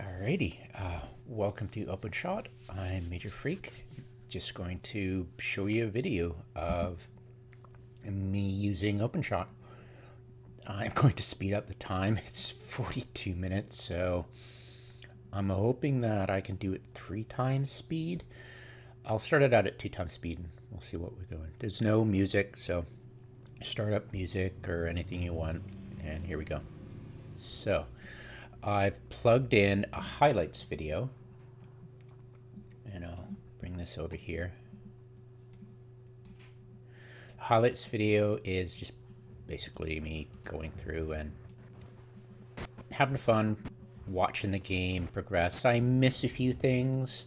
Alrighty, welcome to OpenShot. I'm Major Freak. Just going to show you a video of me using OpenShot. I'm going to speed up the time. It's 42 minutes, so I'm hoping that I can do it 3 times speed. I'll start it out at 2 times speed and we'll see what we're going. There's no music, so start up music or anything you want, and here we go. So I've plugged in a highlights video, and I'll bring this over here. The highlights video is just basically me going through and having fun, watching the game progress. I miss a few things.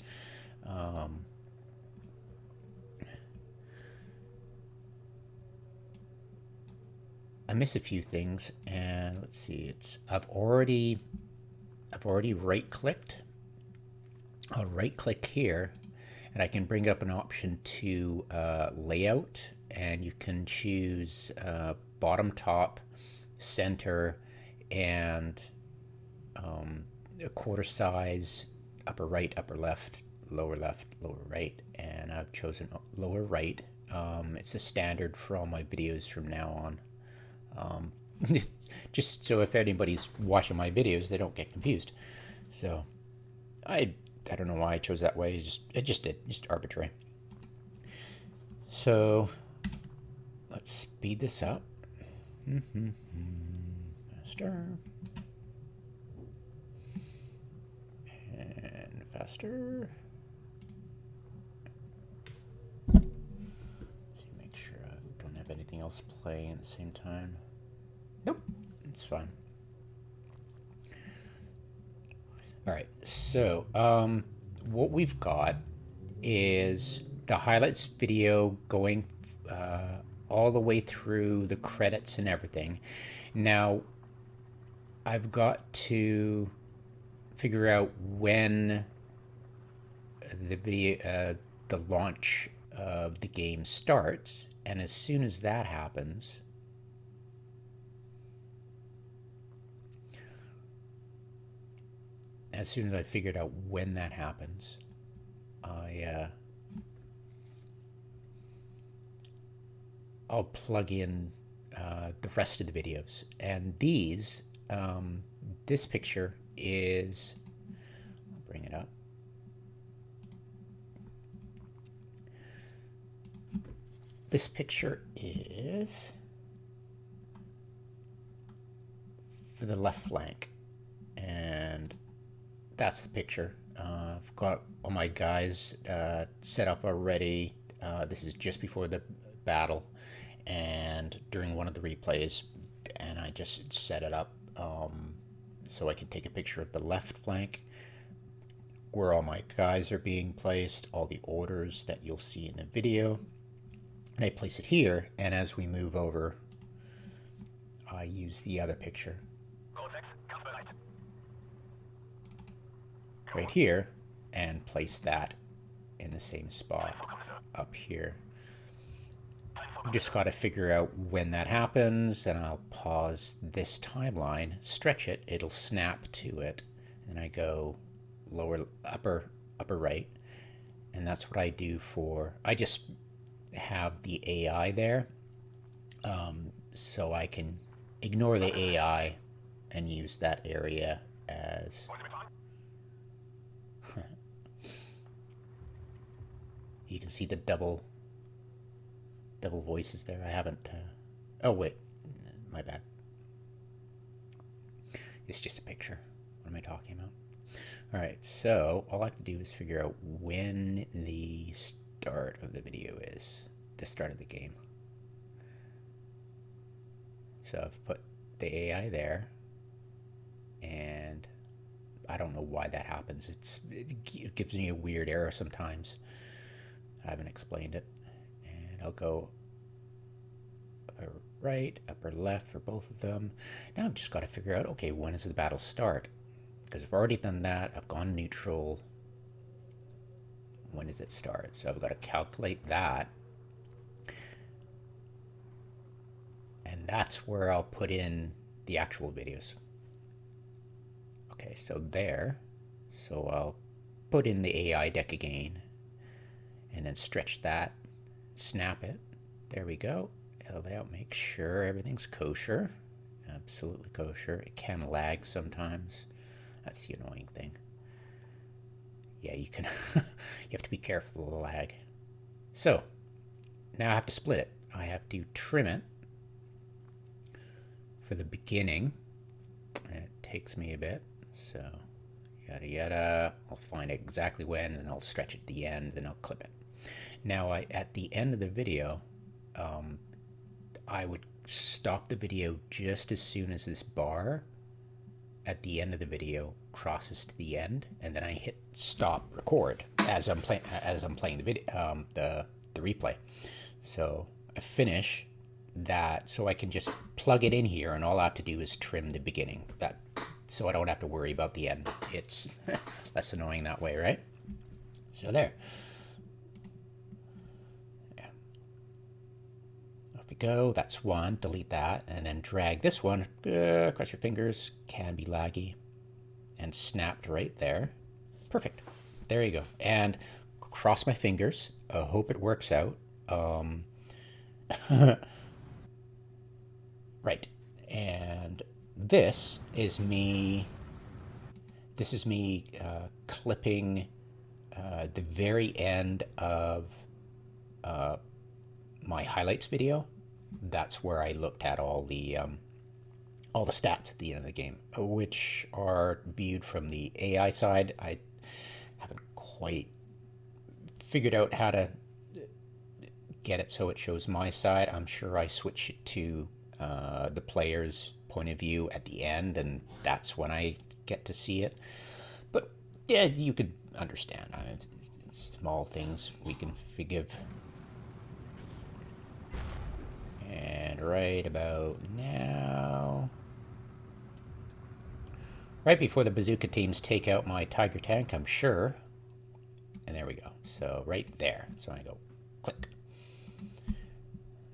And let's see. I've already right-clicked. I'll right-click here, and I can bring up an option to layout, and you can choose bottom, top, center, and a quarter size, upper right, upper left, lower right, and I've chosen lower right. It's the standard for all my videos from now on. Just so if anybody's watching my videos, they don't get confused. So I don't know why I chose that way. It just did, just arbitrary. So let's speed this up. Faster and faster. Make sure I don't have anything else playing at the same time. Nope, it's fine. All right, so what we've got is the highlights video going all the way through the credits and everything. Now, I've got to figure out when the video, the launch of the game starts, and as soon as that happens, as soon as I figured out when that happens, I'll plug in the rest of the videos. And these, this picture is, I'll bring it up. This picture is for the left flank, and that's the picture. I've got all my guys set up already. This is just before the battle and during one of the replays, and I just set it up so I can take a picture of the left flank where all my guys are being placed, all the orders that you'll see in the video, and I place it here, and as we move over I use the other picture right here and place that in the same spot up here. I've just got to figure out when that happens, and I'll pause this timeline, stretch it, it'll snap to it, and I go upper right, and that's what I do for, I just have the AI there, so I can ignore the AI and use that area as you can see the double voices there. I haven't oh wait, my bad, it's just a picture. What am I talking about? All right, so all I have to do is figure out when the start of the video is, the start of the game. So I've put the AI there, and I don't know why that happens. It gives me a weird error sometimes. I haven't explained it. And I'll go upper right, upper left for both of them. Now I've just got to figure out, okay, when does the battle start? Because I've already done that. I've gone neutral. When does it start? So I've got to calculate that. And that's where I'll put in the actual videos. Okay, so there. So I'll put in the AI deck again and then stretch that, snap it. There we go. Layout, make sure everything's kosher. Absolutely kosher. It can lag sometimes. That's the annoying thing. Yeah, you can you have to be careful of the lag. So now I have to split it. I have to trim it for the beginning. And it takes me a bit. So yada yada. I'll find exactly when, and I'll stretch it to the end, then I'll clip it. Now at the end of the video, I would stop the video just as soon as this bar at the end of the video crosses to the end, and then I hit stop record as I'm playing the video, the replay. So I finish that, so I can just plug it in here, and all I have to do is trim the beginning. So I don't have to worry about the end. It's less annoying that way, right? So there. Go, that's one, delete that, and then drag this one, cross your fingers, can be laggy, and snapped right there. Perfect. There you go. And cross my fingers, hope it works out. Right. And this is me clipping the very end of my highlights video. That's where I looked at all the stats at the end of the game, which are viewed from the AI side. I haven't quite figured out how to get it so it shows my side. I'm sure I switch it to the player's point of view at the end, and that's when I get to see it. But yeah, you could understand. Small things we can forgive. And right about now, right before the bazooka teams take out my Tiger tank, I'm sure. And there we go. So right there. So I go click.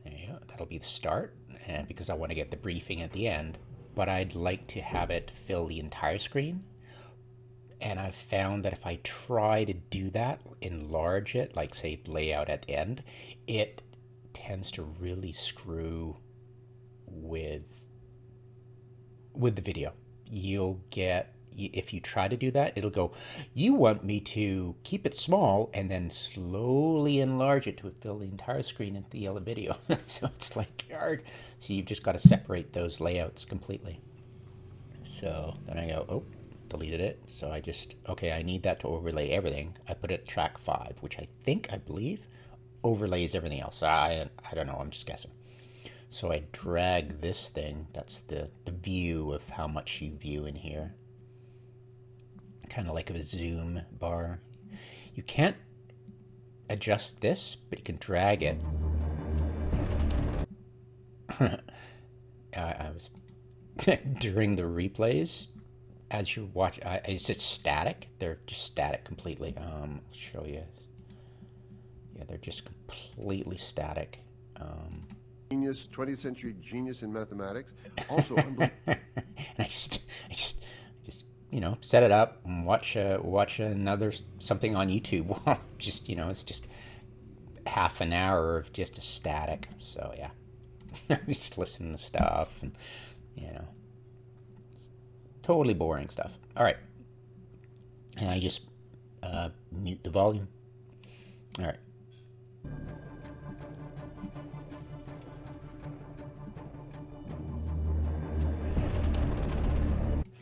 There you go. That'll be the start. And because I want to get the briefing at the end, but I'd like to have it fill the entire screen. And I've found that if I try to do that, enlarge it, like say layout at the end, it tends to really screw with the video. You'll get, if you try to do that, it'll go, you want me to keep it small and then slowly enlarge it to fill the entire screen into the yellow video. So it's like, yarg. So you've just got to separate those layouts completely. So then I go, oh, deleted it. So I just, okay, I need that to overlay everything. I put it at track 5, which I believe overlays everything else. I don't know, I'm just guessing. So I drag this thing, that's the view of how much you view in here. Kind of like a zoom bar. You can't adjust this, but you can drag it. I was during the replays, as you watch, it's just static. They're just static completely. I'll show you. Yeah, they're just completely static. Genius, 20th century genius in mathematics. Also, and I just set it up and watch another something on YouTube. Just it's just half an hour of just a static. So yeah, just listen to stuff and totally boring stuff. All right, and I just mute the volume. All right.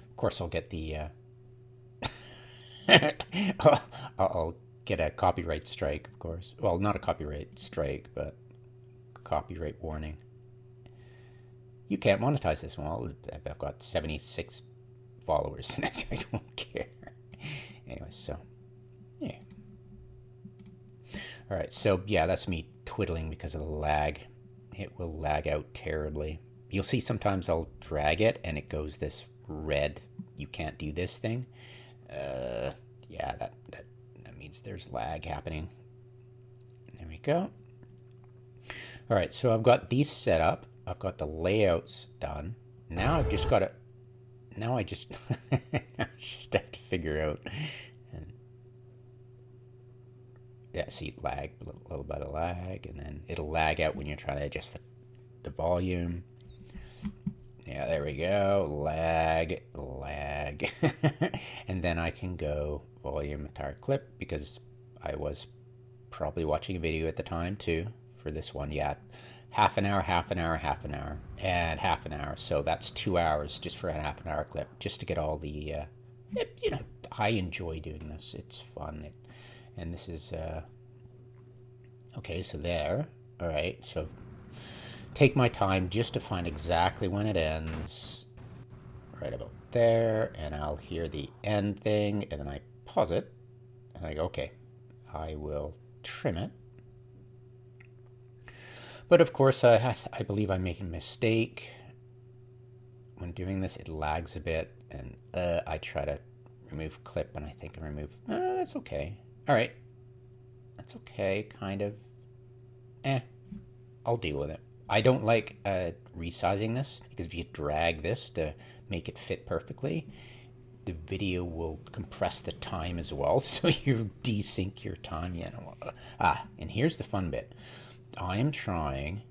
Of course, I'll get the I'll get a copyright strike, of course. Well, not a copyright strike, but copyright warning. You can't monetize this. Well, I've got 76 followers, and I don't care. Anyway, so yeah. All right, so yeah, that's me twiddling because of the lag. It will lag out terribly. You'll see sometimes I'll drag it and it goes this red, you can't do this thing. Yeah, that means there's lag happening. There we go. All right, so I've got these set up. I've got the layouts done. Now I've just got to now I just, I just have to figure out. And yeah, see, lag, a little bit of lag, and then it'll lag out when you're trying to adjust the volume. Yeah, there we go. Lag, lag. And then I can go volume entire clip because I was probably watching a video at the time too for this one. Yeah, half an hour, half an hour, half an hour, and half an hour. So that's 2 hours just for a half an hour clip, just to get all the, you know, I enjoy doing this. It's fun. And this is, okay, so there. All right, so take my time just to find exactly when it ends. Right about there, and I'll hear the end thing, and then I pause it, and I go, okay, I will trim it. But of course, I believe I'm making a mistake. When doing this, it lags a bit, and I try to remove clip, and I think I remove, that's okay. All right, that's okay, kind of. I'll deal with it. I don't like resizing this because if you drag this to make it fit perfectly, the video will compress the time as well, so you desync your time. You know. And here's the fun bit. I am trying,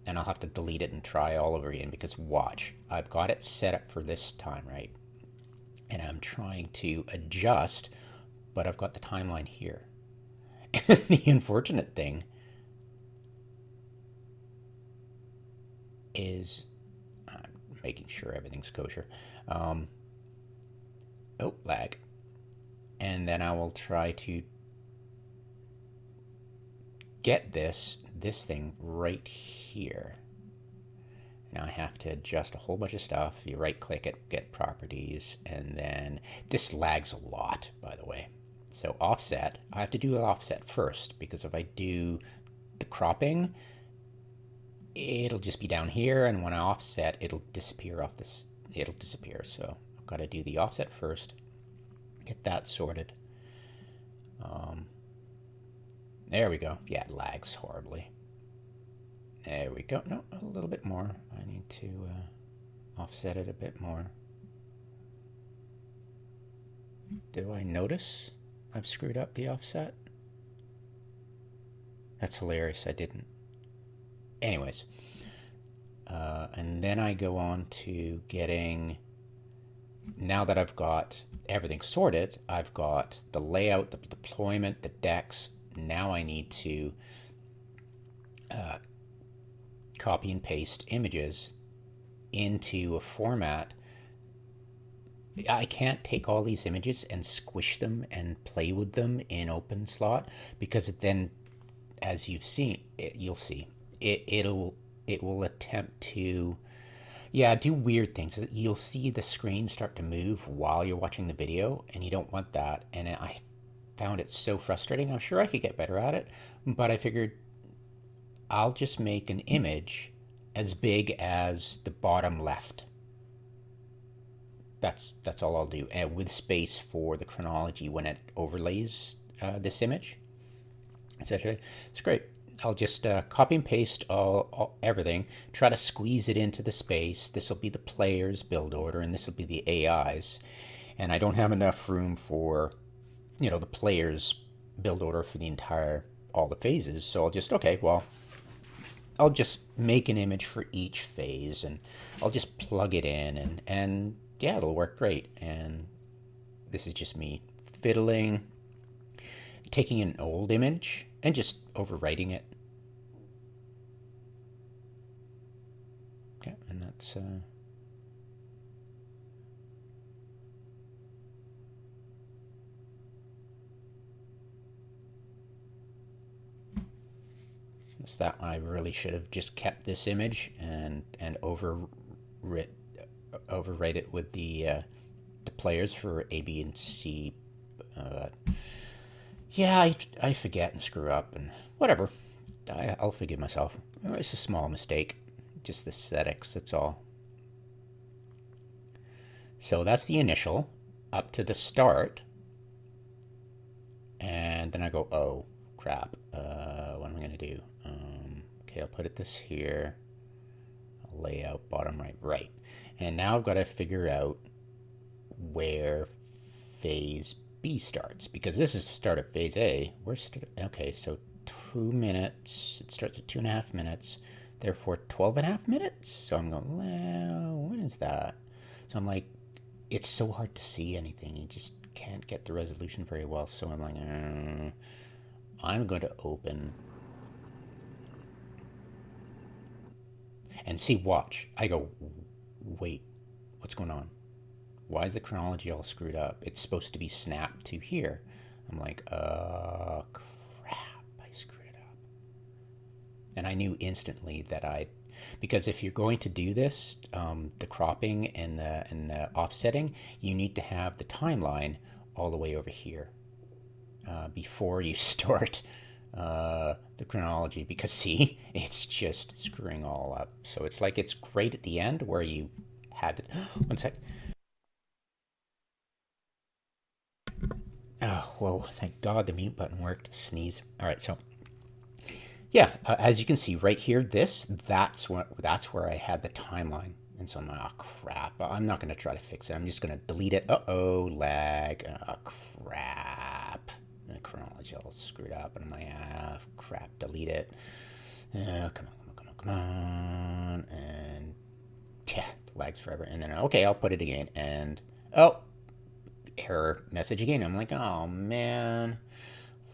and I'll have to delete it and try all over again because watch, I've got it set up for this time, right? And I'm trying to adjust, but I've got the timeline here. And the unfortunate thing is making sure everything's kosher. Oh, lag. And then I will try to get this thing right here. Now I have to adjust a whole bunch of stuff. You right click it, get properties, and then this lags a lot, by the way. So offset, I have to do an offset first because if I do the cropping, it'll just be down here, and when I offset, it'll disappear off this. It'll disappear. So I've got to do the offset first, get that sorted. There we go. Yeah, it lags horribly. There we go. No, a little bit more. I need to offset it a bit more. Do I notice I've screwed up the offset? That's hilarious. I didn't. Anyways, and then I go on to getting, now that I've got everything sorted, I've got the layout, the deployment, the decks. Now I need to copy and paste images into a format. I can't take all these images and squish them and play with them in OpenSlot because then, as you've seen, you'll see, it will attempt to, yeah, do weird things. You'll see the screen start to move while you're watching the video, and you don't want that. And I found it so frustrating. I'm sure I could get better at it, but I figured I'll just make an image as big as the bottom left. That's all I'll do, and with space for the chronology when it overlays this image, etc. It's great. I'll just copy and paste everything, try to squeeze it into the space. This will be the players' build order, and this will be the AIs. And I don't have enough room for, you know, the players' build order for the entire, all the phases. So I'll just, okay, well, I'll just make an image for each phase, and I'll just plug it in, and yeah, it'll work great. And this is just me fiddling, taking an old image and just overwriting it. Yeah, and that's that one. I really should have just kept this image and overwrite it with the players for A, B, and C. Yeah, I forget and screw up and whatever. I'll forgive myself. It's a small mistake, just aesthetics. That's all. So that's the initial up to the start, and then I go, oh crap. What am I gonna do? Okay, I'll put this here. Layout bottom right, and now I've got to figure out where phase B starts, because this is the start of phase A. Okay, so 2 minutes. It starts at 2.5 minutes. Therefore, 12.5 minutes. So I'm going, well, what is that? So I'm like, it's so hard to see anything. You just can't get the resolution very well. So I'm like, I'm going to open and see, watch. I go, wait, what's going on? Why is the chronology all screwed up? It's supposed to be snapped to here. I'm like, crap, I screwed it up. And I knew instantly that because if you're going to do this, the cropping and the offsetting, you need to have the timeline all the way over here before you start the chronology, because see, it's just screwing all up. So it's like, it's great at the end where you had it. One sec. Oh, whoa, thank God the mute button worked. Sneeze. All right, so yeah, as you can see right here, that's where I had the timeline. And so I'm like, oh crap, I'm not gonna try to fix it. I'm just gonna delete it. Uh-oh, lag. Oh crap. The chronology all screwed up, and I'm like, ah, crap, delete it. Come on. And yeah, lags forever. And then, okay, I'll put it again. And, oh, error message again. I'm like, oh man,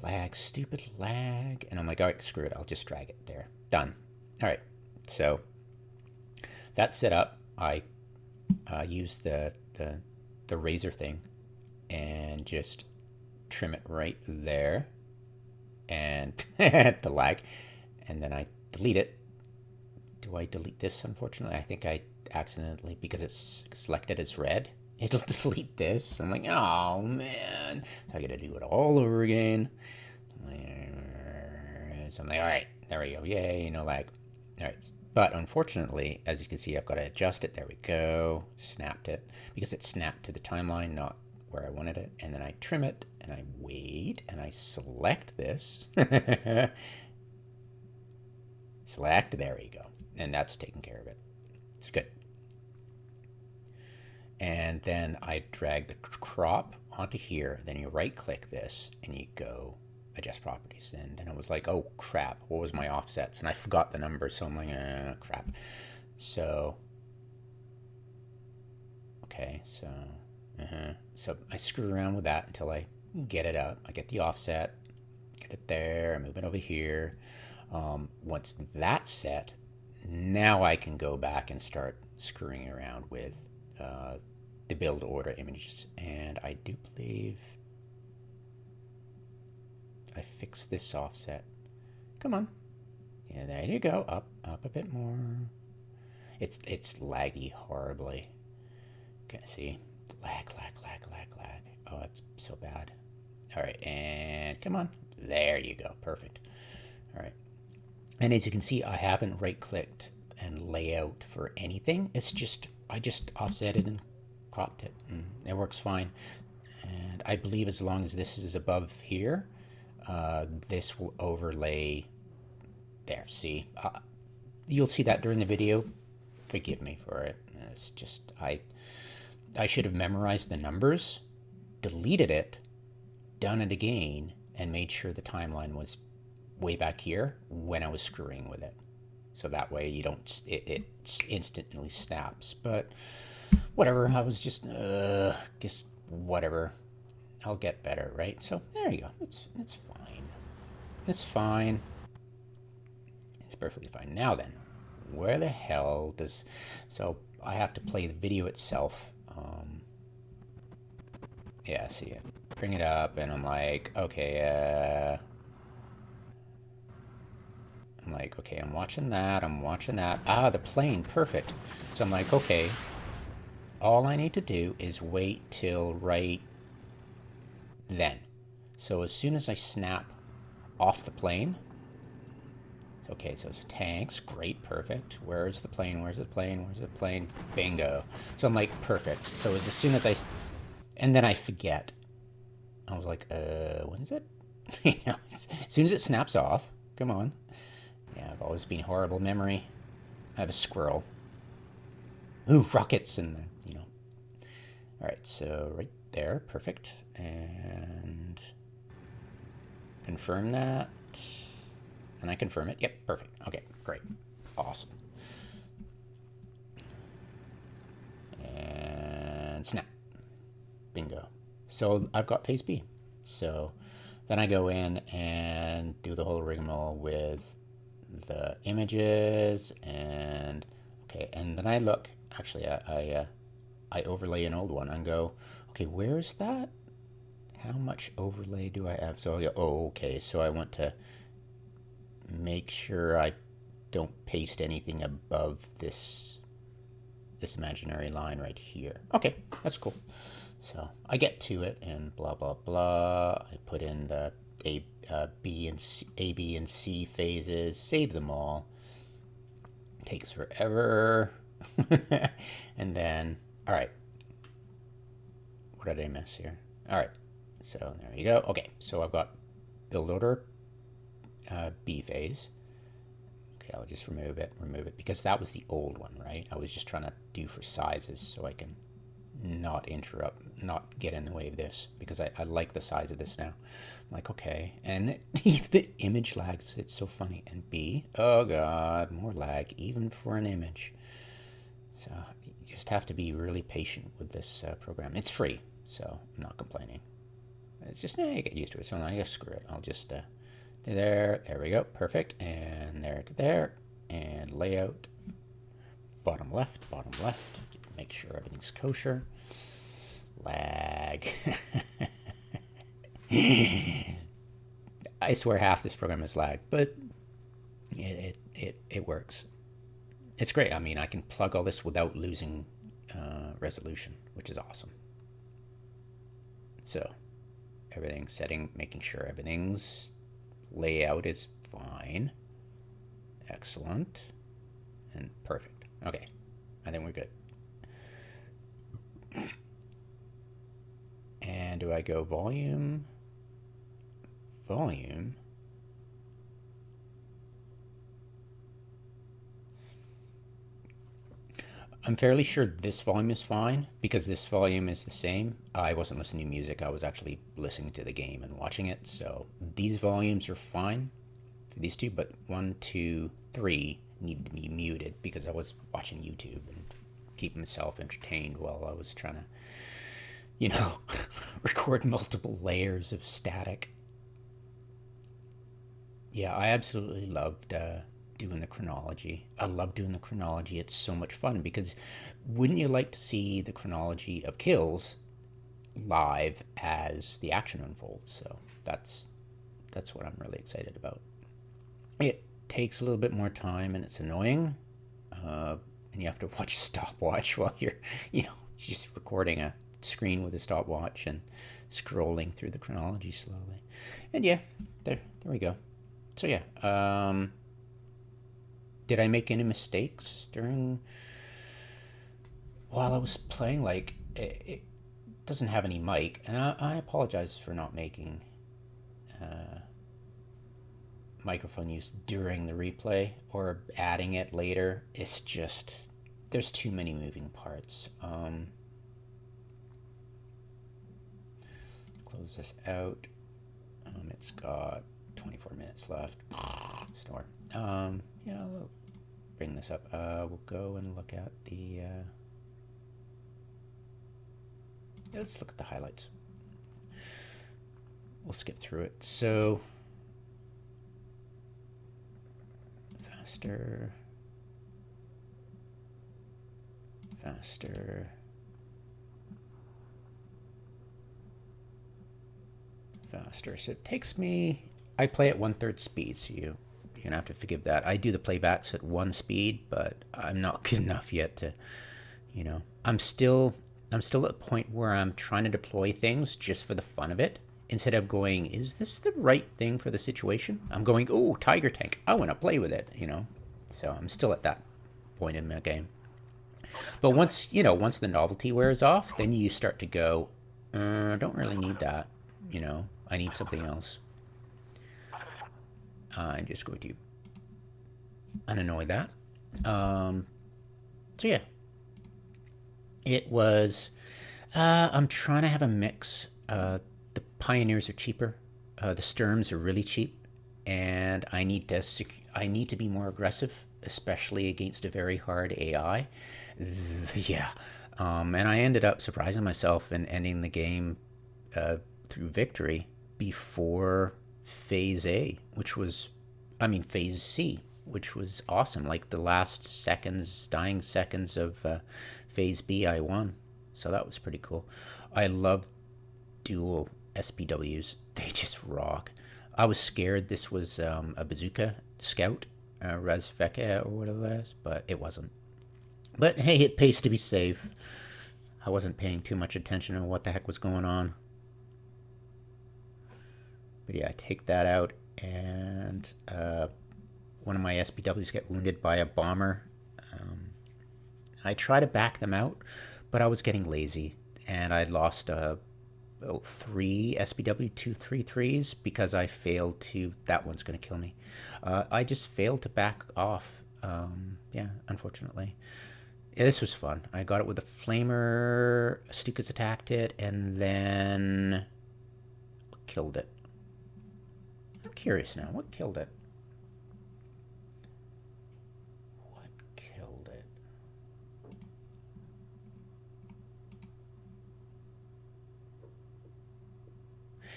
lag, stupid lag. And I'm like, all right, screw it. I'll just drag it there. Done. All right. So that's set up. I use the razor thing and just trim it right there, and the lag, and then I delete it. Do I delete this? Unfortunately, I think I accidentally, because it's selected as red, it'll delete this. I'm like, oh man, so I gotta do it all over again. So I'm like, all right, there we go, yay, no lag. All right, but unfortunately, as you can see, I've got to adjust it. There we go, snapped it, because it snapped to the timeline, not where I wanted it. And then I trim it, and I wait, and I select this. Select, there you go. And that's taking care of it. It's good. And then I drag the crop onto here. Then you right click this and you go adjust properties. And then it was like, oh crap, what was my offsets? And I forgot the number, so I'm like, crap. So, okay, so so I screw around with that until I get it up. I get the offset, get it there, I move it over here. Once that's set, now I can go back and start screwing around with the build order images. And I do believe I fixed this offset. Come on. Yeah, there you go. Up a bit more. It's laggy horribly. Okay, see? Lag. Oh, it's so bad. All right, and come on. There you go. Perfect. All right. And as you can see, I haven't right-clicked and layout for anything. It's just, I just offsetted and cropped it, and it works fine. And I believe as long as this is above here, this will overlay there. See, you'll see that during the video. Forgive me for it. It's just, I should have memorized the numbers, deleted it, done it again, and made sure the timeline was way back here when I was screwing with it. So that way you don't, it instantly snaps. But whatever, I was just whatever. I'll get better, right? So there you go. It's fine. It's fine. It's perfectly fine. Now then, where the hell does, so I have to play the video itself. Yeah, see it. Bring it up, and I'm like, okay, I'm watching that. Ah, the plane, perfect. So I'm like, okay, all I need to do is wait till right then. So as soon as I snap off the plane, okay, so it's tanks, great, perfect. Where's the plane? Bingo. So I'm like, perfect. So as soon as and then I forget. I was like, when is it? As soon as it snaps off, come on. Yeah, I've always been horrible memory. I have a squirrel. Ooh, rockets, and All right, so right there, perfect. And confirm that. And I confirm it. Yep, perfect. Okay, great. Awesome. And snap. Bingo. So I've got phase B. So then I go in and do the whole rigmarole with the images and okay, and then I look. Actually, I overlay an old one and go, okay, where's that? How much overlay do I have? So I go, oh, okay. So I want to make sure I don't paste anything above this imaginary line right here. Okay, that's cool. So I get to it and blah, blah, blah. I put in the A, B, and C phases, save them all. Takes forever. And then, all right. What did I miss here? All right. So there you go. Okay, so I've got build order, B phase. Okay, I'll just remove it, because that was the old one, right? I was just trying to do for sizes so I can not interrupt, not get in the way of this, because I like the size of this now. I'm like, okay, and if the image lags, it's so funny. And B, oh God, more lag, even for an image. So you just have to be really patient with this program. It's free, so I'm not complaining. It's just, you get used to it. So I guess screw it. I'll just, there we go, perfect. And there to there, and layout, bottom left, make sure everything's kosher. Lag. I swear half this program is lag, but it works. It's great. I mean, I can plug all this without losing resolution, which is awesome. So everything setting, making sure everything's layout is fine. Excellent. And perfect. Okay, I think we're good. And do I go volume? Volume. I'm fairly sure this volume is fine because this volume is the same. I wasn't listening to music. I was actually listening to the game and watching it. So these volumes are fine for these two, but 1, 2, 3 need to be muted because I was watching YouTube and keep myself entertained while I was trying to, record multiple layers of static. Yeah, I absolutely loved doing the chronology. I love doing the chronology. It's so much fun because wouldn't you like to see the chronology of kills live as the action unfolds? So that's what I'm really excited about. It takes a little bit more time and it's annoying, and you have to watch a stopwatch while you're, just recording a screen with a stopwatch and scrolling through the chronology slowly. And yeah, there we go. So yeah, did I make any mistakes while I was playing? Like, it doesn't have any mic, and I apologize for not making microphone use during the replay or adding it later. It's just, there's too many moving parts. Close this out. It's got 24 minutes left. Snore. Yeah, we'll bring this up. We'll go and look at the. Let's look at the highlights. We'll skip through it. So faster. So it takes me. I play at 1/3 speed, so you're gonna have to forgive that. I do the playbacks at 1 speed, but I'm not good enough yet to, I'm still at the point where I'm trying to deploy things just for the fun of it. Instead of going, is this the right thing for the situation? I'm going, oh, tiger tank. I want to play with it, So I'm still at that point in my game. But once the novelty wears off, then you start to go, I don't really need that. I need something else. I'm just going to unannoy that. So yeah, it was I'm trying to have a mix. The Pioneers are cheaper. The Sturms are really cheap, and I need to be more aggressive, especially against a very hard AI. Yeah, and I ended up surprising myself and ending the game through victory before Phase A, which was, I mean, Phase C, which was awesome. Like the last seconds, dying seconds of Phase B, I won. So that was pretty cool. I love dual SPWs. They just rock. I was scared this was a bazooka scout, Razveka or whatever it is, but it wasn't. But hey, it pays to be safe. I wasn't paying too much attention to what the heck was going on. But yeah, I take that out, and one of my SPWs get wounded by a bomber. I try to back them out, but I was getting lazy, and I lost three SPW 233s because I failed to. That one's gonna kill me. I just failed to back off. Yeah, unfortunately. Yeah, this was fun. I got it with a flamer. Stukas attacked it, and then killed it. I'm curious now. What killed it? What killed it?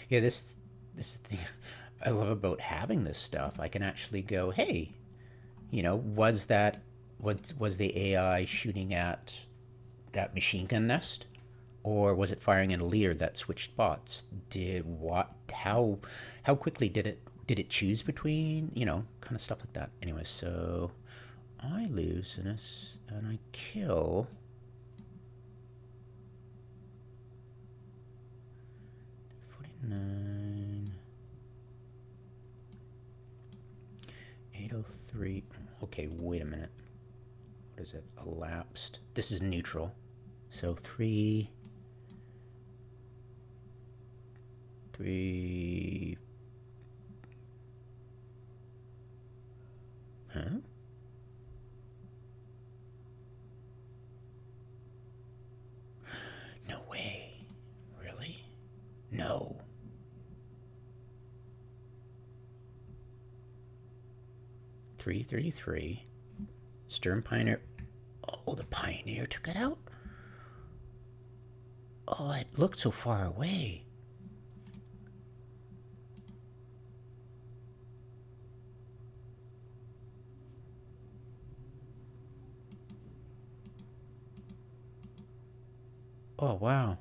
Yeah, this thing I love about having this stuff. I can actually go, hey, was the AI shooting at that machine gun nest, or was it firing at a leader that switched spots? Did what? How quickly did it choose between? Kind of stuff like that. Anyway, so I lose and I kill. Nine. 803. Okay, wait a minute. What is it? Elapsed. This is neutral. So 3. Huh? No way. Really? No. $333. Stern Pioneer. Oh, the Pioneer took it out? Oh, it looked so far away. Oh, wow.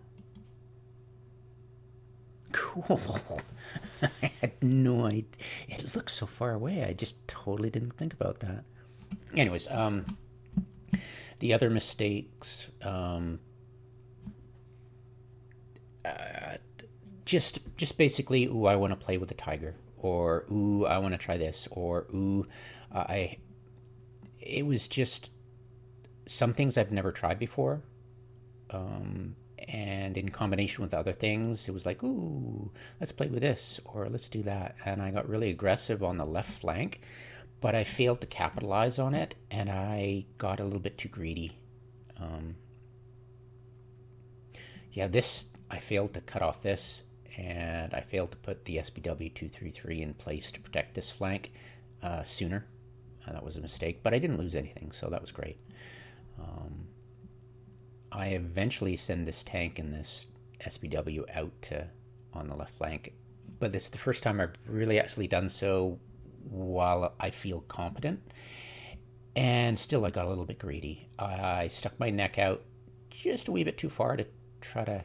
Cool. I had no idea. It looked so far away. I just totally didn't think about that. Anyways, the other mistakes, just basically, ooh, I want to play with the tiger, or ooh, I want to try this, or ooh, I. It was just some things I've never tried before, and in combination with other things, it was like, ooh, let's play with this, or let's do that, and I got really aggressive on the left flank, but I failed to capitalize on it, and I got a little bit too greedy. Yeah, this I failed to cut off this, and I failed to put the SPW 233 in place to protect this flank sooner. That was a mistake, but I didn't lose anything, so that was great. I eventually send this tank and this SPW out on the left flank, but this is the first time I've really actually done so while I feel competent. And still, I got a little bit greedy. I stuck my neck out just a wee bit too far to try to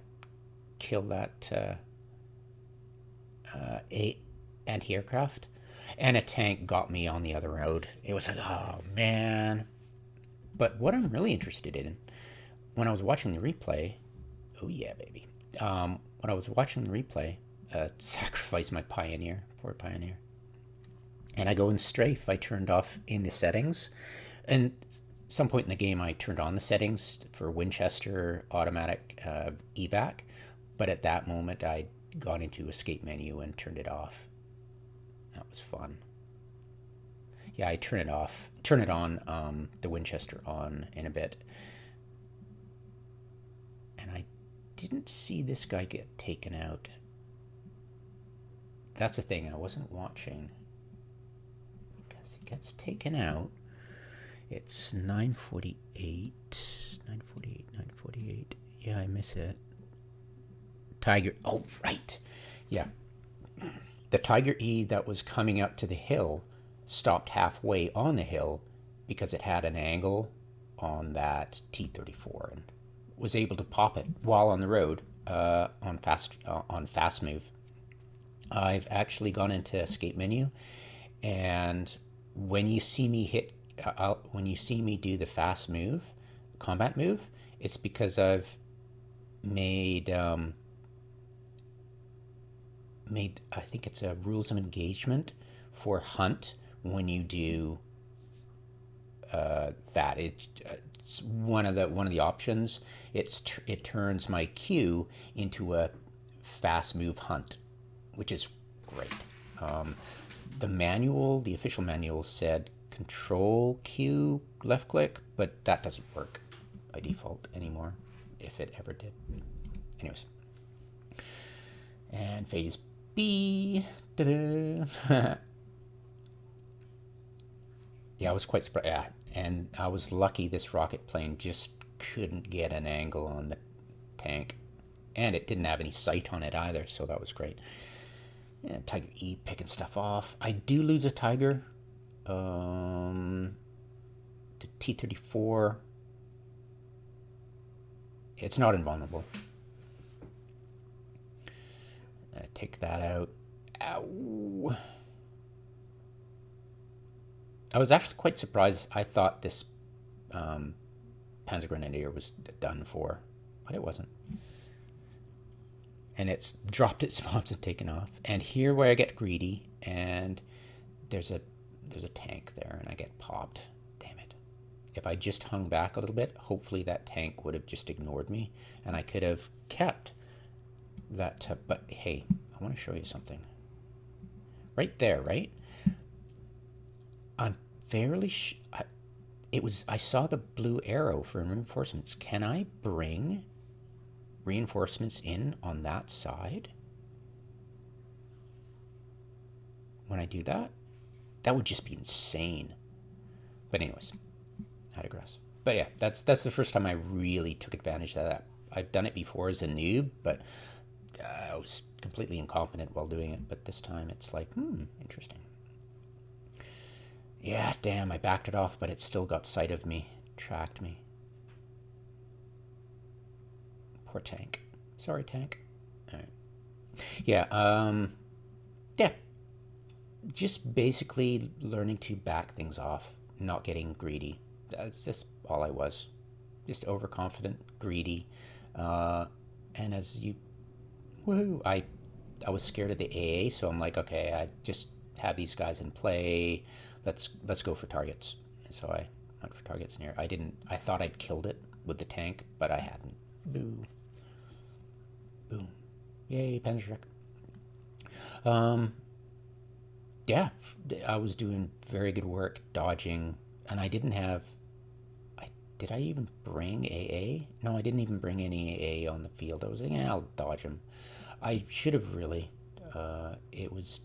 kill that anti-aircraft, and a tank got me on the other road. It was like, oh man. But what I'm really interested in, when I was watching the replay, oh yeah, baby. When I was watching the replay, sacrifice my Pioneer, poor Pioneer, and I go in strafe. I turned off in the settings, and some point in the game I turned on the settings for Winchester automatic evac, but at that moment I'd gone into escape menu and turned it off. That was fun. Yeah, I turn it on, the Winchester on in a bit, and I didn't see this guy get taken out. That's the thing, I wasn't watching. Because he gets taken out. It's 9:48. 9:48, 9:48. Yeah, I miss it. Tiger, oh, right. Yeah. The Tiger E that was coming up to the hill stopped halfway on the hill because it had an angle on that T-34 and was able to pop it while on the road on fast move. I've actually gone into escape menu, and when you see me do the fast move, combat move, it's because I've made I think it's a rules of engagement for hunt when you do that. It's one of the options. It turns my Q into a fast move hunt, which is great. The official manual said Control Q left click, but that doesn't work by default anymore, if it ever did. Anyways, and phase B. Yeah, I was quite surprised. Yeah, and I was lucky this rocket plane just couldn't get an angle on the tank, and it didn't have any sight on it either, so that was great. Yeah, Tiger E picking stuff off. I do lose a Tiger to T-34. It's not invulnerable. Take that out. Ow. I was actually quite surprised. I thought this Panzer Grenadier was done for, but it wasn't. And it's dropped its bombs and taken off. And here where I get greedy, and there's a tank there, and I get popped. Damn it. If I just hung back a little bit, hopefully that tank would have just ignored me, and I could have kept that. But hey, I want to show you something. Right there, right? I'm fairly I saw the blue arrow for reinforcements. Can I bring reinforcements in on that side? When I do that? That would just be insane. But anyways, I digress. But yeah, that's the first time I really took advantage of that. I've done it before as a noob, but I was completely incompetent while doing it. But this time it's like, interesting. Yeah, damn, I backed it off, but it still got sight of me, tracked me. Poor tank. Sorry, tank. All right. Yeah, yeah. Just basically learning to back things off, not getting greedy. That's just all I was. Just overconfident, greedy. And as you... Woohoo! I was scared of the AA, so I'm like, okay, I just have these guys in play. Let's go for targets. And so I went for targets near. I thought I'd killed it with the tank, but I hadn't. Boo. Boom. Yay, panzer. Yeah, I was doing very good work dodging, and I didn't have... Did I even bring AA? No, I didn't even bring any AA on the field. I was thinking, I'll dodge him. I should have really. It was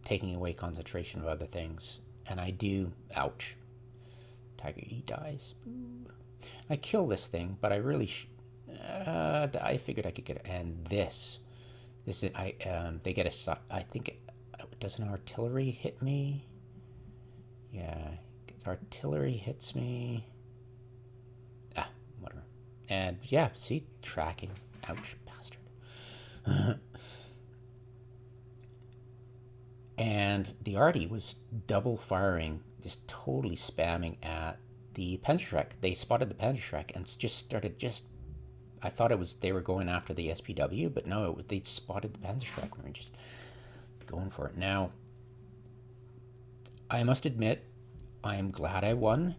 taking away concentration of other things. And I do... Ouch. Tiger E dies. Boo. I kill this thing, but I really... I figured I could get it. And this is... they get a... I think... does an artillery hit me? Yeah. Artillery hits me... whatever. And yeah, see, tracking. Ouch, bastard. And the arty was double firing, just totally spamming at the Panzerschreck. They spotted the Panzerschreck and just started I thought they were going after the SPW, but no, they spotted the Panzerschreck. We were just going for it. Now, I must admit, I am glad I won,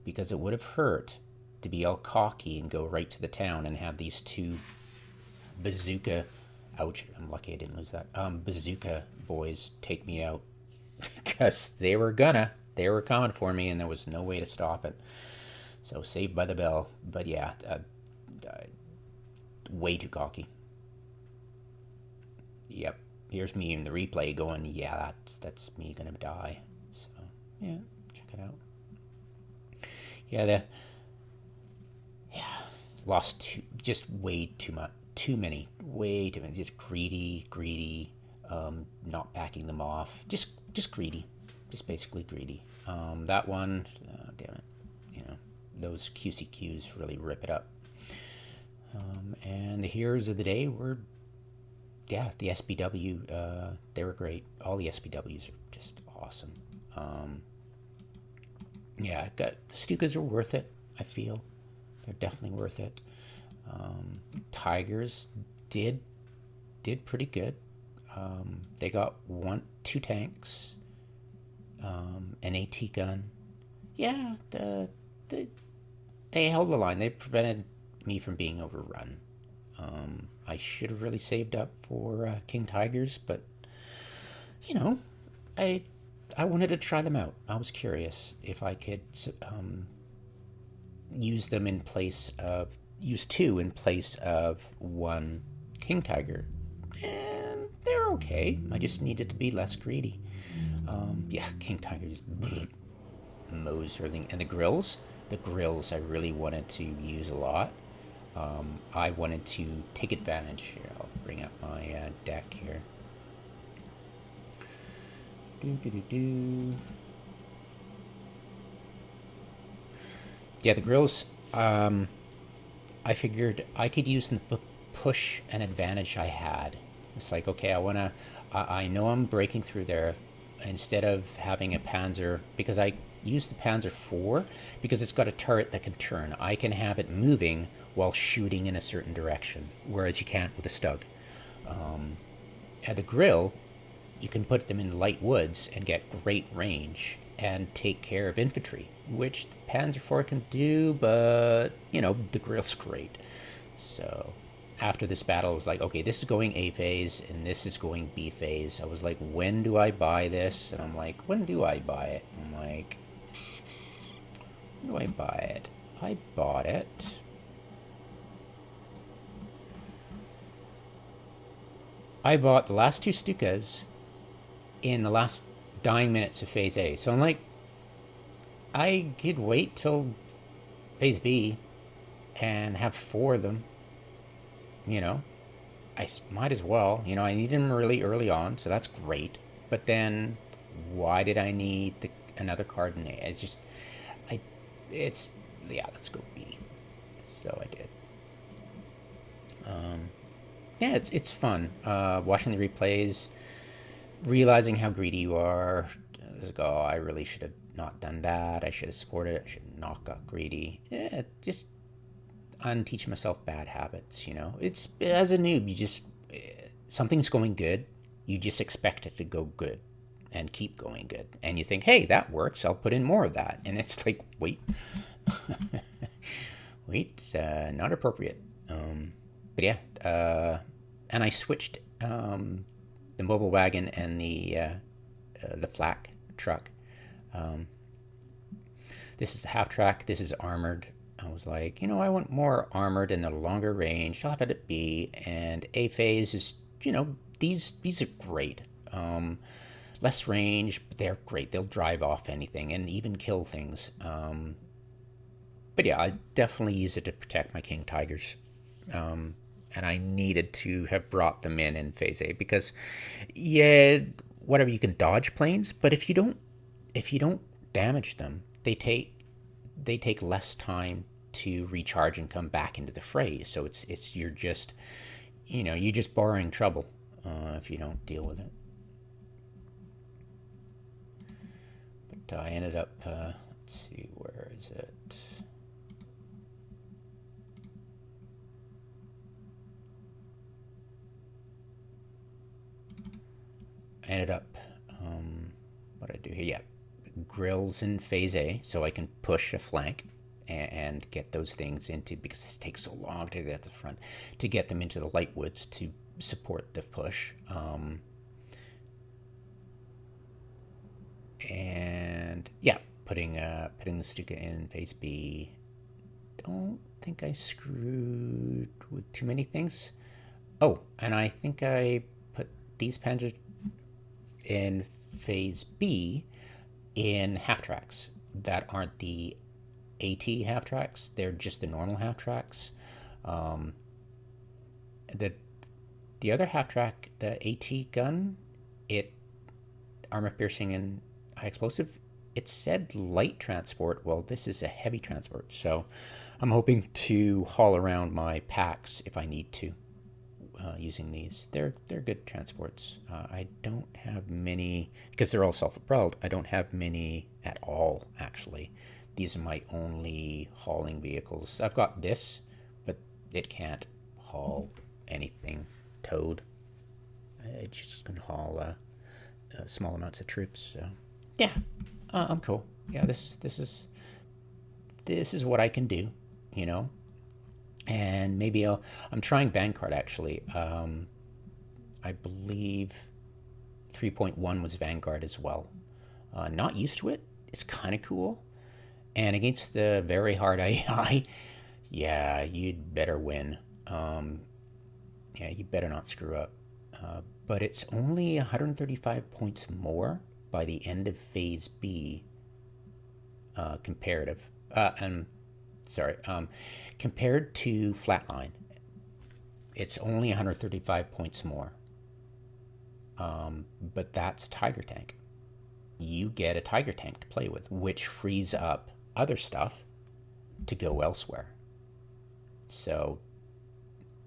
because it would have hurt to be all cocky and go right to the town and have these two bazooka... Ouch, I'm lucky I didn't lose that. Bazooka boys take me out. Because they were coming for me, and there was no way to stop it. So, saved by the bell. But yeah, way too cocky. Yep, here's me in the replay going, yeah, that's me gonna die. So yeah, check it out. Yeah, lost just way too much, way too many, just greedy, not backing them off, just greedy, just basically greedy. That one, damn it, those QCQs really rip it up. And the heroes of the day were, the SBW, they were great. All the SBWs are just awesome. Stukas are worth it, I feel. They're definitely worth it. Tigers did pretty good. They got 2 tanks, an AT gun. Yeah, they held the line. They prevented me from being overrun. I should have really saved up for King Tigers, but I wanted to try them out. I was curious if I could use 2 in place of 1 King Tiger, and they're okay. I just needed to be less greedy. King Tigers mows everything, and the grills I really wanted to use a lot. I wanted to take advantage here. I'll bring up my deck here. Yeah, the grills, I figured I could use the push and advantage I had. It's like, okay, I know I'm breaking through there. Instead of having a panzer, because I use the Panzer 4 because it's got a turret that can turn. I can have it moving while shooting in a certain direction, whereas you can't with a Stug. At the grill, you can put them in light woods and get great range and take care of infantry, which the Panzer 4 can do, but, the grill's great. So after this battle, I was like, okay, this is going A phase and this is going B phase. I was like, when do I buy this? And I'm like, when do I buy it? I'm like, when do I buy it? I bought it. I bought the last 2 Stukas in the last dying minutes of phase A. So I'm like, I could wait till phase B and have 4 of them. I might as well. I need them really early on, so that's great. But then, why did I need another card in A? Let's go B. So I did. It's fun. Watching the replays, realizing how greedy you are. I really should have not done that. I should have supported it. I should have not got greedy. Just unteach myself bad habits. It's, as a noob, something's going good, you just expect it to go good and keep going good, and you think, hey, that works, I'll put in more of that, and it's like, wait. Not appropriate. But yeah, and I switched the mobile wagon and the flak truck. This is the half track, this is armored. I was like, I want more armored and a longer range. I'll have it at B, and A phase is, these are great. Less range, but they're great. They'll drive off anything and even kill things. But yeah, I definitely use it to protect my King Tigers. And I needed to have brought them in phase A because, whatever, you can dodge planes, but if you don't damage them, they take less time to recharge and come back into the fray. So you're just borrowing trouble if you don't deal with it. But I ended up, let's see, where is it? I ended up, what did I do here? Yeah, grills in phase A, so I can push a flank and get those things into, because it takes so long to get at the front, to get them into the light woods to support the push. And yeah, putting the Stuka in phase B, don't think I screwed with too many things. Oh, and I think I put these panzers in phase B in half tracks that aren't the AT half tracks. They're just the normal half tracks. The other half track, the AT gun, it armor piercing and high explosive. It said light transport. Well, this is a heavy transport, so I'm hoping to haul around my packs if I need to. Using these, they're good transports. I don't have many because they're all self-propelled. I don't have many at all, actually. These are my only hauling vehicles. I've got this, but it can't haul anything towed. It's just can haul small amounts of troops. So yeah, I'm cool. Yeah, this is what I can do, you know. And maybe I'm trying Vanguard actually. I believe 3.1 was Vanguard as well. Not used to it. It's kind of cool. And against the very hard AI, yeah, you'd better win. Yeah, you better not screw up. But it's only 135 points more by the end of Phase B comparative. Compared to Flatline, it's only 135 points more. But that's Tiger Tank. You get a Tiger Tank to play with, which frees up other stuff to go elsewhere. So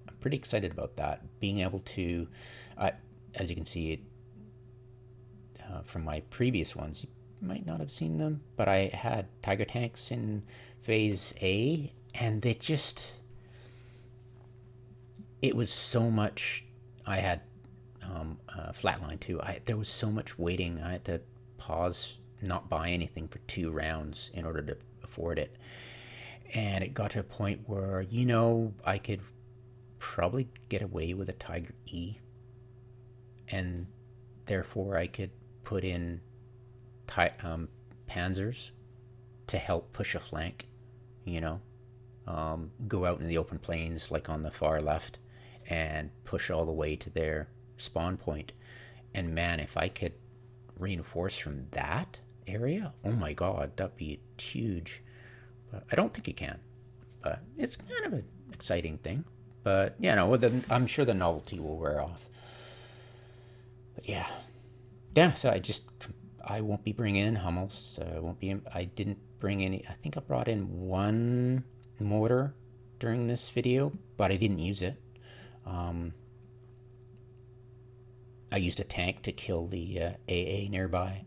I'm pretty excited about that. Being able to, as you can see from my previous ones, you might not have seen them, but I had Tiger Tanks in Phase A, and it was so much. I had Flatline too. There was so much waiting. I had to pause, not buy anything for 2 rounds in order to afford it. And it got to a point where, I could probably get away with a Tiger E, and therefore I could put in panzers to help push a flank, go out in the open plains like on the far left and push all the way to their spawn point. And man, if I could reinforce from that area, oh my god, that'd be huge. But I don't think it can, but it's kind of an exciting thing. But I'm sure the novelty will wear off. But yeah, so I won't be bringing in Hummels. I didn't bring any. I think I brought in 1 mortar during this video, but I didn't use it. I used a tank to kill the AA nearby.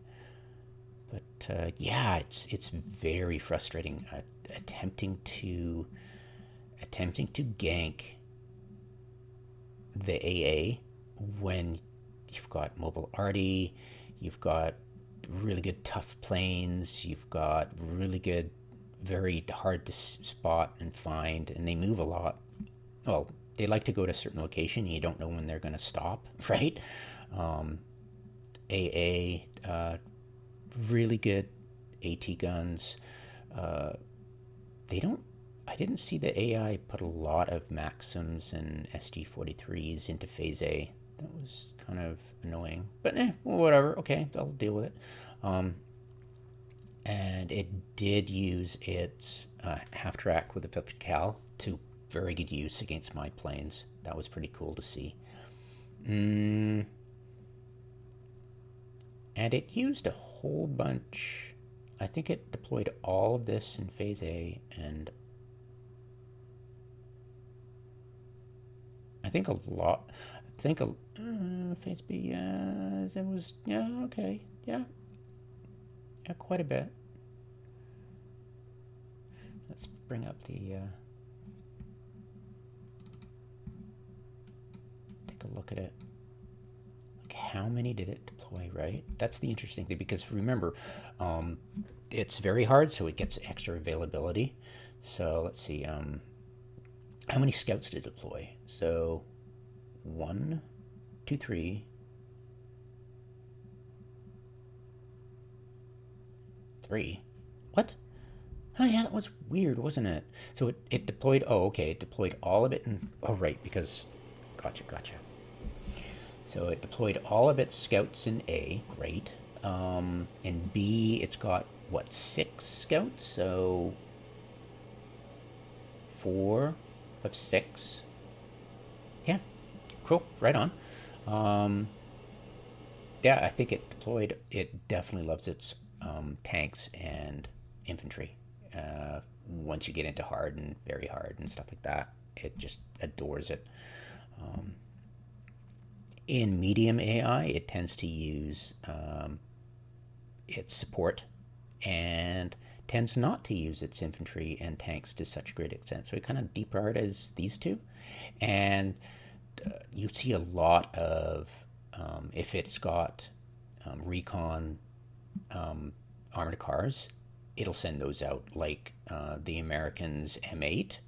But it's very frustrating attempting to gank the AA when you've got mobile arty, you've got really good tough planes, you've got really good, very hard to spot and find, and they move a lot. Well, they like to go to a certain location and you don't know when they're going to stop, right? AA, really good AT guns. I didn't see the AI put a lot of Maxims and SG-43s into Phase A. That was kind of annoying, but whatever. Okay, I'll deal with it. And it did use its half track with a 50 cal to very good use against my planes. That was pretty cool to see. And it used a whole bunch. I think it deployed all of this in Phase A, and I think a lot. Phase B, it was, okay, quite a bit. Let's bring up the, take a look at it. Like, how many did it deploy, right? That's the interesting thing, because remember, it's very hard, so it gets extra availability. So let's see, how many scouts did it deploy? So 1, 2, 3, 3. What? Oh yeah, that was weird, wasn't it? So it deployed, oh okay, it deployed all of it in, oh right, because, gotcha. So it deployed all of its scouts in A, great. In B, it's got, what, 6 scouts? So 4 of 6. Yeah, cool, right on. Um, yeah, I think it deployed, it definitely loves its tanks and infantry. Once you get into hard and very hard and stuff like that, it just adores it. In medium AI, it tends to use its support and tends not to use its infantry and tanks to such a great extent. So it kind of deprioritizes these two. And you see a lot of, if it's got recon armored cars, it'll send those out, like the Americans M8.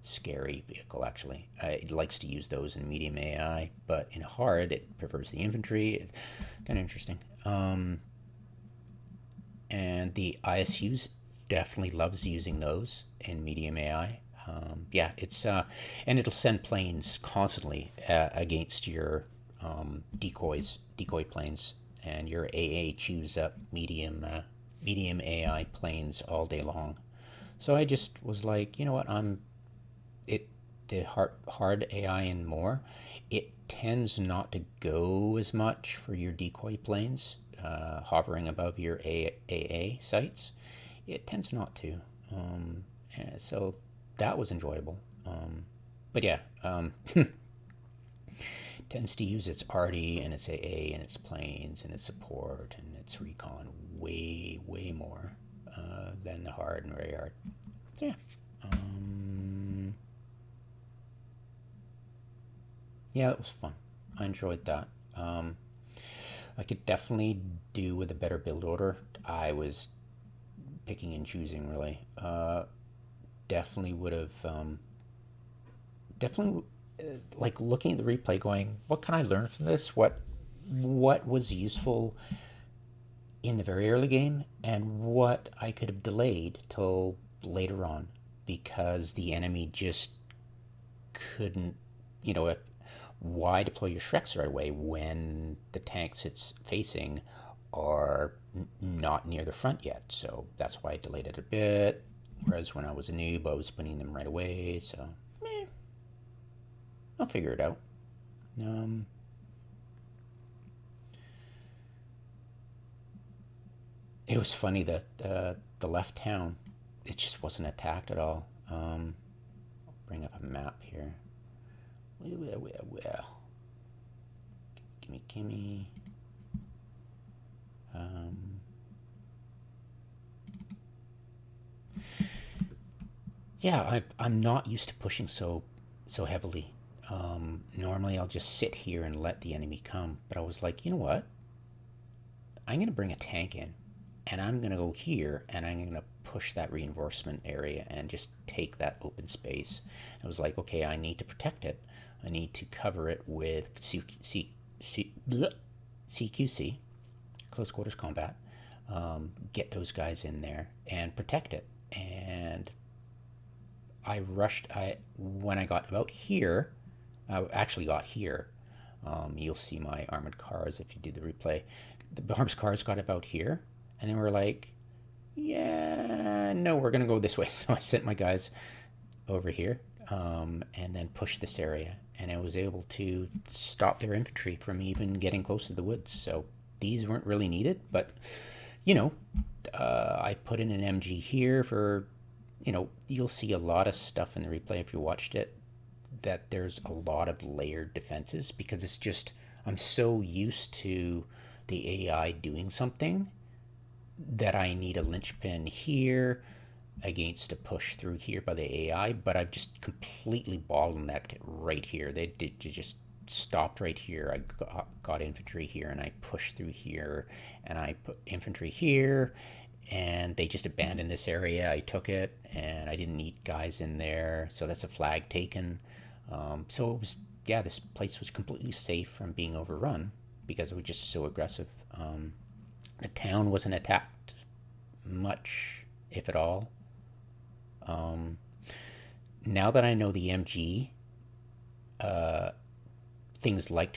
Scary vehicle, actually. It likes to use those in medium AI, but in hard, it prefers the infantry. It's kind of interesting. And the ISUs definitely loves using those in medium AI. Yeah, it's and it'll send planes constantly against your decoy planes, and your AA chews up medium AI planes all day long. So I just was like, you know what, it the hard AI and more, it tends not to go as much for your decoy planes hovering above your AA sites. It tends not to. So that was enjoyable. But yeah, tends to use its arty and its AA and its planes and its support and its recon way more than the hard and very hard. So yeah. Yeah, it was fun. I enjoyed that. I could definitely do with a better build order. I was picking and choosing really. Definitely would have. Definitely, like looking at the replay, going, "What can I learn from this? What was useful in the very early game, and what I could have delayed till later on, because the enemy just couldn't, you know, why deploy your Shreks right away when the tanks it's facing are not near the front yet? So that's why I delayed it a bit. Whereas when I was a noob, I was putting them right away. So, I'll figure it out. Um, it was funny that the left town, it just wasn't attacked at all. I'll bring up a map here. Well. Gimme. Yeah, I'm not used to pushing so heavily. Normally, I'll just sit here and let the enemy come. But I was like, you know what? I'm gonna bring a tank in, and I'm gonna go here, and I'm gonna push that reinforcement area and just take that open space. I was like, okay, I need to protect it. I need to cover it with CQC, close quarters combat. Get those guys in there and protect it. And I rushed. When I got about here, I actually got here. You'll see my armored cars if you do the replay. The armored cars got about here, and they were like, "Yeah, no, we're gonna go this way." So I sent my guys over here, and then pushed this area, and I was able to stop their infantry from even getting close to the woods. So these weren't really needed, but you know, I put in an MG here for, you'll see a lot of stuff in the replay if you watched it, that there's a lot of layered defenses, because it's just, I'm so used to the AI doing something that I need a linchpin here against a push through here by the AI, but I've just completely bottlenecked it right here. They just stopped right here. I got infantry here, and I pushed through here, and I put infantry here, and they just abandoned this area. I took it, and I didn't need guys in there, so that's a flag taken. So it was, yeah, this place was completely safe from being overrun because it was just so aggressive. The town wasn't attacked much, if at all. Now that I know the MG, things like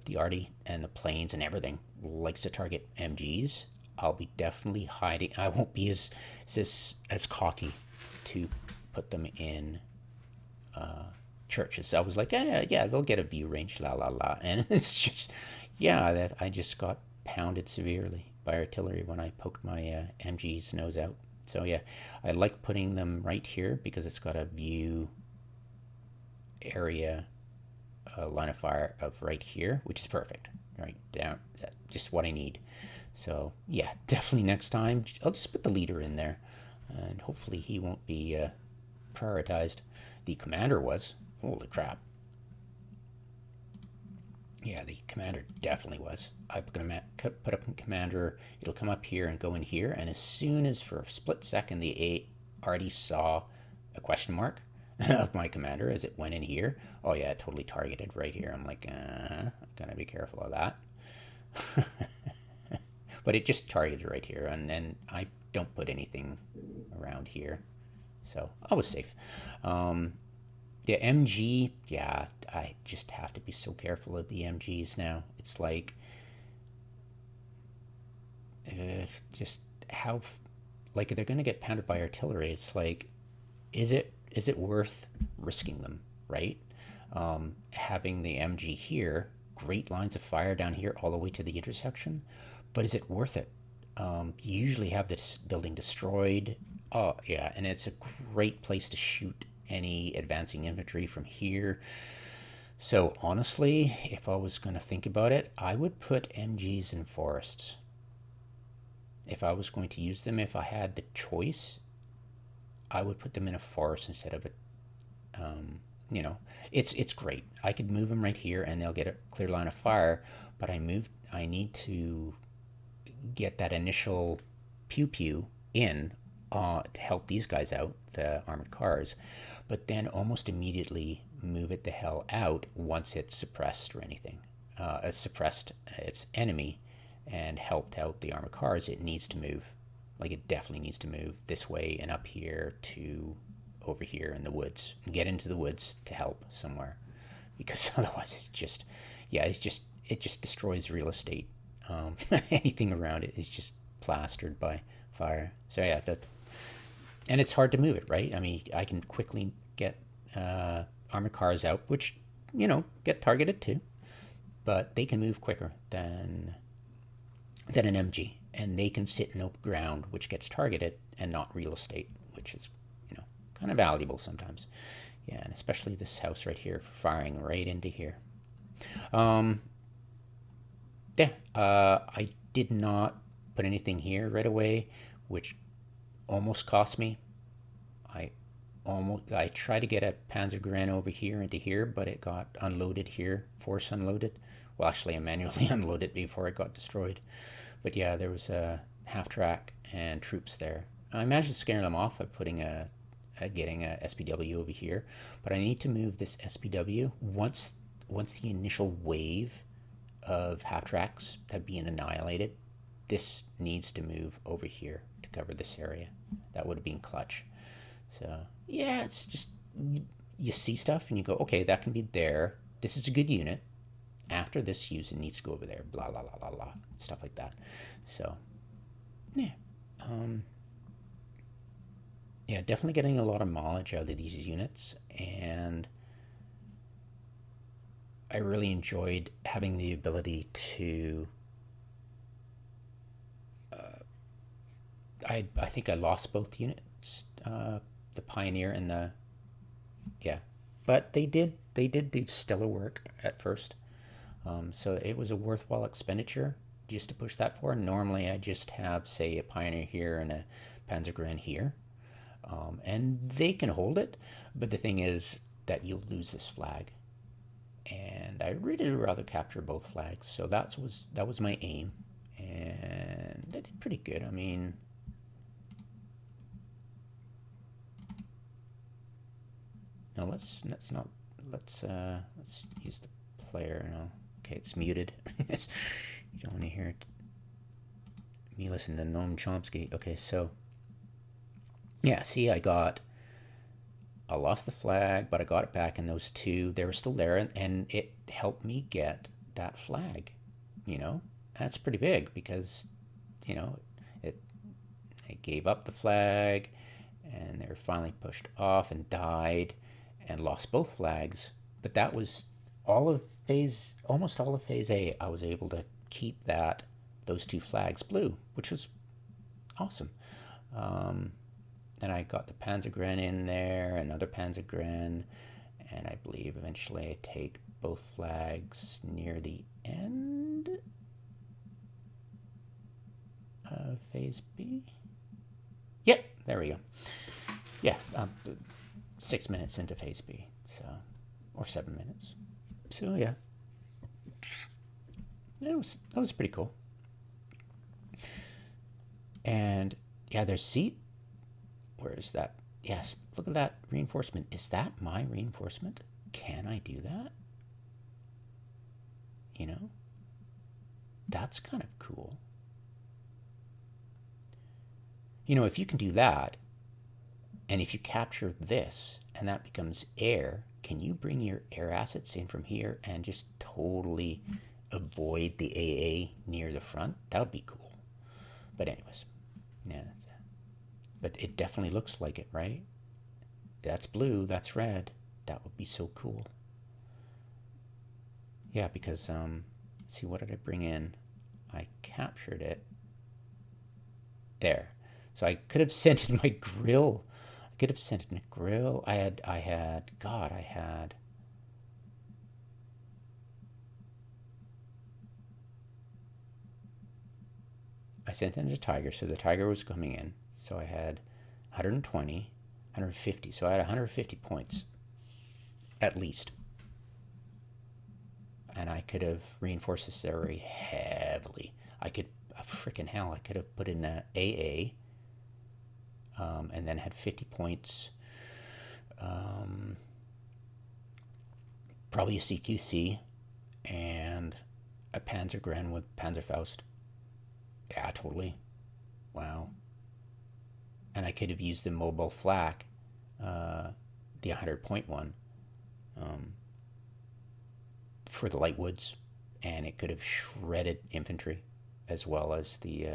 the arty and the planes and everything likes to target MGs, I'll be definitely hiding. I won't be as cocky to put them in churches. I was like, yeah, they'll get a view range, la la la, and it's just, yeah, that I just got pounded severely by artillery when I poked my MG's nose out. So yeah, I like putting them right here because it's got a view area line of fire of right here, which is perfect. Right down, just what I need. So yeah, definitely next time I'll just put the leader in there, and hopefully he won't be prioritized. The commander was. Holy crap. Yeah, the commander definitely was. I put up in commander. It'll come up here and go in here, and as soon as for a split second the A already saw a question mark of my commander as it went in here. Oh yeah, totally targeted right here. I'm like, gotta be careful of that. But it just targeted right here, and I don't put anything around here, so I was safe. Yeah, MG, yeah, I just have to be so careful of the MGs now. It's like, just how, like, they're gonna get pounded by artillery. It's like, is it worth risking them, right? Having the MG here, great lines of fire down here all the way to the intersection, but is it worth it? You usually have this building destroyed. Oh yeah, and it's a great place to shoot any advancing infantry from here. So honestly, if I was going to think about it, I would put MGs in forests. If I was going to use them, if I had the choice, I would put them in a forest instead of a, it's great. I could move them right here and they'll get a clear line of fire, but I need to get that initial pew pew in to help these guys out, the armored cars, but then almost immediately move it the hell out once it's suppressed or anything. Suppressed its enemy and helped out the armored cars. It needs to move. Like, it definitely needs to move this way and up here to over here in the woods and get into the woods to help somewhere, because otherwise it's just, yeah, it just destroys real estate. Anything around it is just plastered by fire. So yeah, and it's hard to move it, right? I mean, I can quickly get armored cars out, which, get targeted too, but they can move quicker than an MG, and they can sit in open ground, which gets targeted, and not real estate, which is, kind of valuable sometimes. Yeah, and especially this house right here, firing right into here. I did not put anything here right away, which almost cost me. I tried to get a panzer over here into here, but it got unloaded here, force unloaded. Well, actually, I manually unloaded before it got destroyed. But yeah, there was a half track and troops there. I managed to scare them off by getting a SPW over here, but I need to move this SPW once the initial wave of half tracks have been annihilated. This needs to move over here to cover this area. That would have been clutch. So yeah, it's just, you see stuff and you go, okay, that can be there. This is a good unit. After this use, it needs to go over there. Blah blah blah blah blah, stuff like that. So yeah, yeah, definitely getting a lot of mileage out of these units, and I really enjoyed having the ability to. I think I lost both units, the Pioneer and the, yeah, but they did do stellar work at first, so it was a worthwhile expenditure just to push that forward. Normally I just have, say, a Pioneer here and a Panzer here, and they can hold it, but the thing is that you'll lose this flag, and I really would rather capture both flags. So that was my aim, and I did pretty good. I mean, no, let's use the player. No, okay, it's muted. You don't want to hear it. Me listen to Noam Chomsky. Okay, so yeah, see, I got I lost the flag, but I got it back, and those two, they were still there, and it helped me get that flag. You know, that's pretty big because, you know, it I gave up the flag, and they were finally pushed off and died, and lost both flags. But that was almost all of phase A. I was able to keep those two flags blue, which was awesome. Then I got the Panzergren in there, another Panzergren, and I believe eventually I take both flags near the end of phase B. Yep, there we go. Yeah, 6 minutes into phase B, so, or 7 minutes. So yeah, that was pretty cool. And yeah, there's seat. Where is that? Yes, look at that reinforcement. Is that my reinforcement? Can I do that? You know, that's kind of cool. You know, if you can do that, and if you capture this, and that becomes air, can you bring your air assets in from here and just totally avoid the AA near the front? That would be cool. But anyways, yeah. But it definitely looks like it, right? That's blue, that's red. That would be so cool. Yeah, because, see, what did I bring in? I captured it. There. So I could have sent in my grill. I could have sent in a grill. I sent in a Tiger, so the Tiger was coming in. So I had 120, 150. So I had 150 points, at least. And I could have reinforced this very heavily. I could, freaking hell, I could have put in a AA, and then had 50 points. Probably a CQC and a Panzergren with Panzerfaust. Yeah, totally. Wow. And I could have used the mobile flak, the 100-point one, for the light woods, and it could have shredded infantry as well as the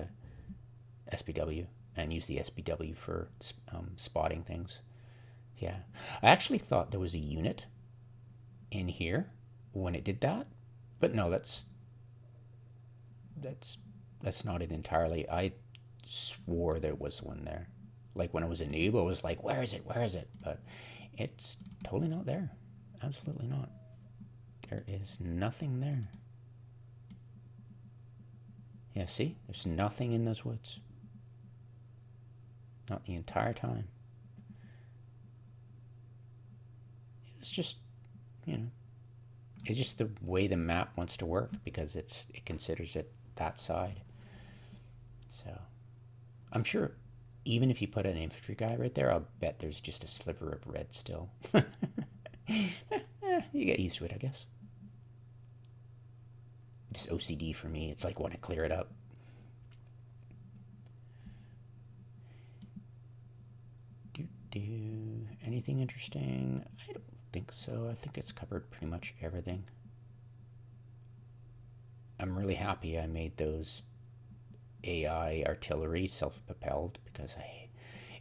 SPW, and use the SPW for spotting things. Yeah, I actually thought there was a unit in here when it did that, but no, that's not it entirely. I swore there was one there. Like when I was a noob, I was like, where is it? Where is it? But it's totally not there. Absolutely not. There is nothing there. Yeah, see? There's nothing in those woods. Not the entire time. It's just, you know, it's just the way the map wants to work, because it considers it that side. So I'm sure even if you put an infantry guy right there, I'll bet there's just a sliver of red still. You get used to it, I guess. Just OCD for me. It's like when I clear it up. Anything interesting? I don't think so. I think it's covered pretty much everything. I'm really happy I made those AI artillery self-propelled, because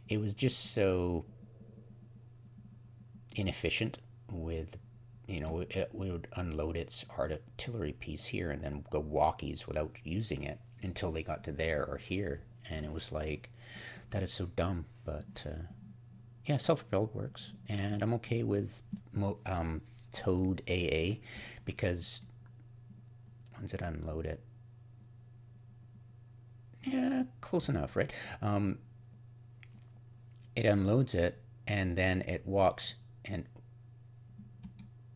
it was just so inefficient with, you know, it would unload its artillery piece here and then go walkies without using it until they got to there or here, and it was like, that is so dumb. But yeah, self-propelled works, and I'm okay with towed AA, because once it unload it, yeah, close enough, right? It unloads it, and then it walks, and